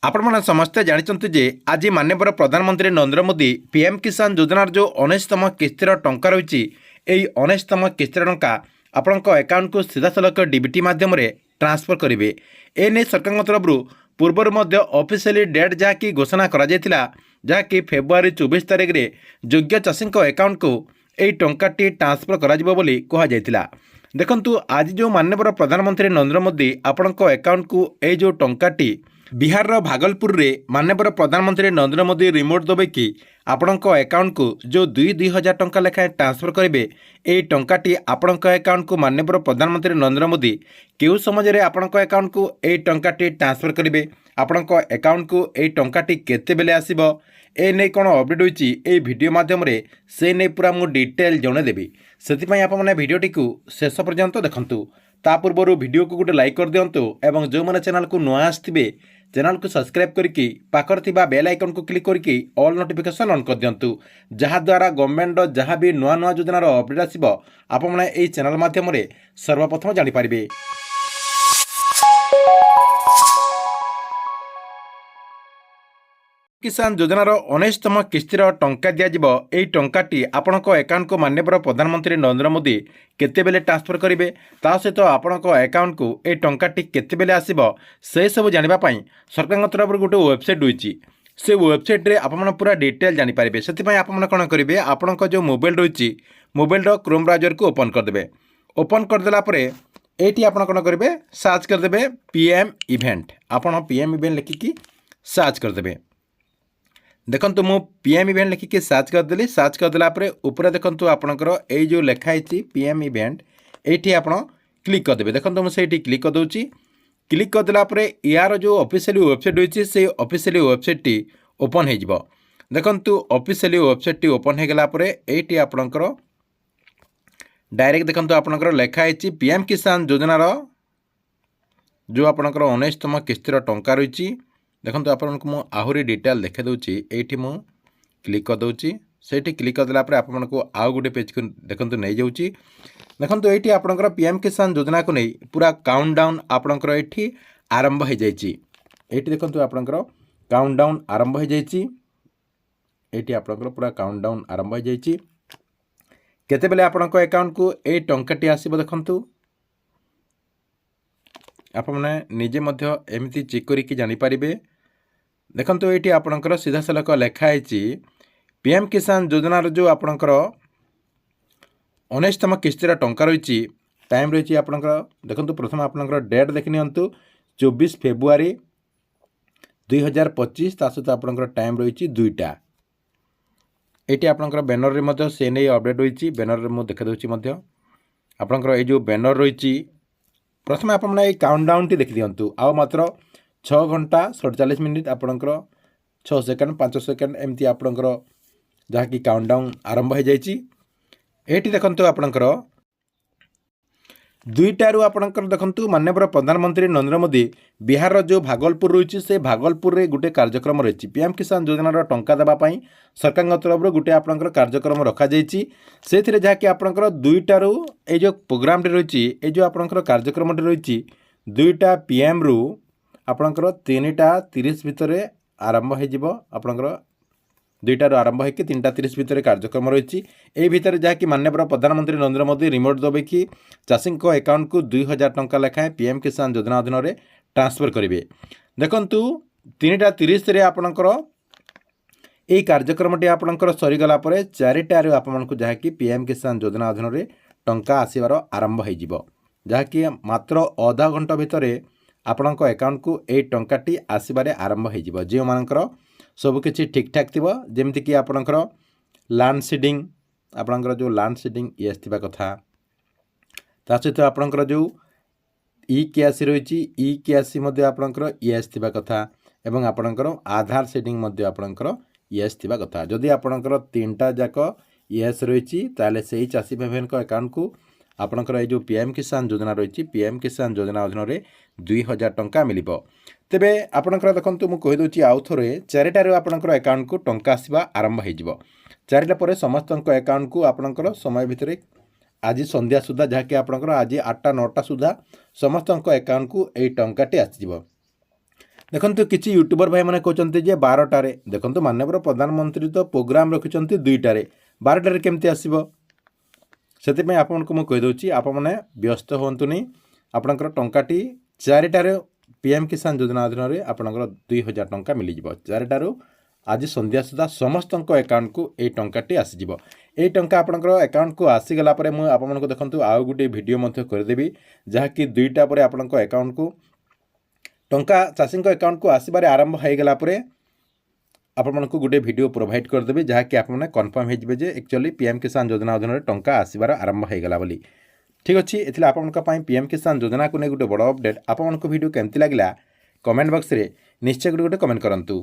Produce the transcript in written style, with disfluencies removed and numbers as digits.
आपने समस्ते जानते जे आज माननीय प्रधानमंत्री नरेंद्र मोदी पीएम किसान योजनार जो 19तम किस्तिर टंका रही यही 19तम किस्तिर टंका आपण अकाउंट को सीधा सलख डीबीटी मध्यम ट्रांसफर करेंगे। एने सरकार तरफ पूर्वर ऑफिशियली डेट जहाँकि घोषणा करा जहाँकि फेब्रुआरी 24 तारिख में योग्य चाषी अकाउंट को यही टंकाटी ट्रांसफर करा देखंतु आज जो माननीय प्रधानमंत्री नरेंद्र मोदी आपण अकाउंट को यही जो टंकाटी बिहार भागलपुर रे माननीय प्रधानमंत्री नरेंद्र मोदी रिमोट दबेकी आपण अकाउंट को जो 2,000 टंका लेखाएं ट्रांसफर करेंगे। यही टंकाटी आपण अकाउंट को माननीय प्रधानमंत्री नरेंद्र मोदी केउ समय आपण अकाउंट को यही टंकाटी ट्रांसफर करेंगे। आपण अकाउंट को यही टंकाटी केते बेले आसीबो ए नहीं कौन अपडेट होती ये वीडियो मध्यम से नहीं पूरा मु डिटेल जनईदेवी से आपने वीडियोटी को शेष पर्यंत देखंतु। ता पूर्व वीडियो को गोटे लाइक कर दिंतु एवं जो मैंने चैनल को नुआ आसथिबे चैनल को सब्सक्राइब करके पाखर थिबा बेल आइकन को क्लिक करके ऑल नोटिफिकेशन ऑन कर दिंतु जहाद्वारा गवर्नमेंट जहाँ भी नुआ नुआ योजनार अपडेट आसो आपने यही चैनल मध्यम सर्वप्रथम जानीपारे। किसान योजनार 19तम किस्तिर टंका दिज्व यही टंकाटी आपण अकाउंट को माननीय प्रधानमंत्री नरेंद्र मोदी केतेबेले ट्रांसफर करेंगे ता सहित आपण अकाउंट को यही टंकाटी केतेबेले आसीबो से सब जानापी सरकार तरफ गोटे वेबसाइट रही से वेबसाइट रे आपण पूरा डिटेल जानीपारे। से आपने कौन करेंगे आपण जो मोबाइल रही मोबाइल क्रोम ब्राउजर को ओपन करदे। ओपन करदेला ये आप कौन करेंगे सर्च करदे पीएम इवेंट आपण पीएम इवेंट लिखिकी सर्च करदे। देखंतु मु पीएम इवेंट लिखिकी सर्च करदेली। सर्च करदेला ऊपर देखंतु आपणकर एई जो लेखा है पीएम इवेंट ये आप क्लिक करदे। देखंतु मुझे क्लिक कर दूची। क्लिक करदेला यार जो ऑफिशियल वेबसाइट रही से ऑफिशियल वेबसाइट टी ओपन हो जिवो। देखंतु ऑफिशियल वेबसाइट टी ओपन हो गला ये आपणकर डायरेक्ट देखंतु आपणकर लेखा है पीएम किसान योजनार जो आपणकर 19तम किस्तिर टंका रही देखो आपको मुझे आहरी डिटेल देखा दूची ये मु क्लिक कर दूची। से क्लिक करदेला आपको आउ गोटे पेज को देखो नहीं जाऊँगी। देखो ये आपंकर पीएम किसान योजना को नहीं पूरा काउंटडाउन आपंकर ये आरंभ हो जाए। देखो आपंकर काउंटडाउन आरंभ हो जाए। ये आपंकर पूरा काउंटडाउन आरंभ हो जाए। केतेबेले आपंक अकाउंट को ये टंकाटी आसो देखु आपने निजे एमती चेक करके जानीपारे। देखो ये आपंकर सीधा सलख लेखाई पीएम किसान योजनार जो आपंकर 19तम किस्तिर टंका रही टाइम रही आपंकर देखो प्रथम आपंकर डेट देखनी 24 फेब्रुआरी 2025 ता सहित आपंकर टाइम रही 2टा। ये आपंकर बैनर में से नहीं अपडेट रही बैनर में देखा दूसरी आपंकर ये जो बैनर रही प्रथम आपने काउंटडाउन टी देखी दिंतु आउ मात्र 6 घंटा 47 मिनिट आपंकर 6 सेकेंड 5 सेकेंड एमती आपंकर जहाँकि काउंटडाउन आरंभ हो जाए। ये देखो आपंकर 2टारू आपंकर देखो माननीय प्रधानमंत्री नरेंद्र मोदी बिहार जो भागलपुर रही से भागलपुर रे गोटे कार्यक्रम रही पीएम किसान योजनार टंका देवाई सरकार तरफ गोटे आपंकर कार्यक्रम रखा से जहाँकि आपंकर 2टारू ये जो प्रोग्राम रही ये जो आपंकर कार्यक्रम रही 2टा पीएम रु आपंकर 3:30 भितर आरंभ हो आपंकर 2टारू आरंभ होकर 3:30 भितर कार्यक्रम रही यही भितर जहाँकि माननीय प्रधानमंत्री नरेंद्र मोदी रिमोट दबेकी चाषी अकाउंट को 2,000 टंका लेखाएं पीएम किसान योजना अधीन में ट्रांसफर करेंगे। देखंतु 3:30 आपणकर यही कार्यक्रमटी आपणकर सरीगला 4टारू आपको जहाँकि पीएम किसान योजना अधीन में टंका आसबार आरंभ हो जहाँकि मात्र आधा घंटा भितर आपणक अकाउंट को यही टंकाटी आसबार आरंभ हो जो मानकर सबकि ठीक ठाक थी जमीक आपणकर लैंड सीडिंग आपणकर जो लैंड सीडिंग ये आसवा कथा ता सहित आपणकर जो ई केआसी रही ई केआसी आपणकर ये आसवा कथा एवं आपणकर आधार सीडिंग आपणकर ये आसवा कथा जदि आपणकर 3टा जाक येस रही ताले से चाषी भाई अकाउंट को आपणकर ये जो पीएम किसान योजना रही पीएम किसान योजना अधीन में 2,000 टंका मिल तेबे आपणकर देखो मुझे कहीदे आउ थे 4टारू आपणकर अकाउंट को टंका आसवा आरंभ हो 4टा पर समस्त अकाउंट को आपणकर समय भितर आज संध्या सुधा जहाँकि आपणकर आज 8टा 9टा सुधा समस्त अकाउंट को यही टंकाटी आसव। ଦେଖନ୍ତୁ କିଛି ୟୁଟ୍ୟୁବର ଭାଇମାନେ କହୁଛନ୍ତି ଯେ 12ଟାରେ ଦେଖନ୍ତୁ ମାନ୍ୟବର ପ୍ରଧାନମନ୍ତ୍ରୀ ତ ପ୍ରୋଗ୍ରାମ ରଖିଛନ୍ତି 2ଟାରେ 12ଟାରେ କେମିତି ଆସିବ ସେଥିପାଇଁ ଆପଣଙ୍କୁ ମୁଁ କହିଦେଉଛି ଆପଣମାନେ ବ୍ୟସ୍ତ ହୁଅନ୍ତୁନି ଆପଣଙ୍କର ଟଙ୍କାଟି 4ଟାରେ PM କିଷାନ ଯୋଜନା ଅଧୀନରେ ଆପଣଙ୍କର 2000 ଟଙ୍କା ମିଳିଯିବ 4ଟାରୁ ଆଜି ସନ୍ଧ୍ୟା ସୁଦ୍ଧା ସମସ୍ତଙ୍କ ଆକାଉଣ୍ଟକୁ ଏଇ ଟଙ୍କାଟି ଆସିଯିବ ଏଇ ଟଙ୍କା ଆପଣଙ୍କର ଆକାଉଣ୍ଟକୁ ଆସିଗଲା ପରେ ମୁଁ ଆପଣମାନଙ୍କୁ ଦେଖନ୍ତୁ ଆଉ ଗୋଟେ ଭିଡ଼ିଓ ମଧ୍ୟ କରିଦେବି ଯାହାକି 2ଟା ପରେ ଆପଣଙ୍କ ଆକାଉଣ୍ଟକୁ ଟଙ୍କା ଚାଷୀଙ୍କ ଆକାଉଣ୍ଟକୁ ଆସିବାରେ ଆରମ୍ଭ ହୋଇଗଲା ପରେ ଆପଣମାନଙ୍କୁ ଗୋଟେ ଭିଡ଼ିଓ ପ୍ରୋଭାଇଡ଼ କରିଦେବି ଯାହାକି ଆପଣମାନେ କନଫର୍ମ ହେଇଯିବେ ଯେ ଆକ୍ଚୁଆଲି PM କିଷାନ ଯୋଜନା ଅଧୀନରେ ଟଙ୍କା ଆସିବାର ଆରମ୍ଭ ହୋଇଗଲା ବୋଲି ଠିକ୍ ଅଛି ଏଥିରେ ଆପଣଙ୍କ ପାଇଁ PM କିଷାନ ଯୋଜନାକୁ ନେଇ ଗୋଟେ ବଡ଼ ଅପଡେଟ୍ ଆପଣମାନଙ୍କୁ ଭିଡ଼ିଓ କେମିତି ଲାଗିଲା କମେଣ୍ଟ ବକ୍ସରେ ନିଶ୍ଚୟ ଗୋଟେ କମେଣ୍ଟ କରନ୍ତୁ।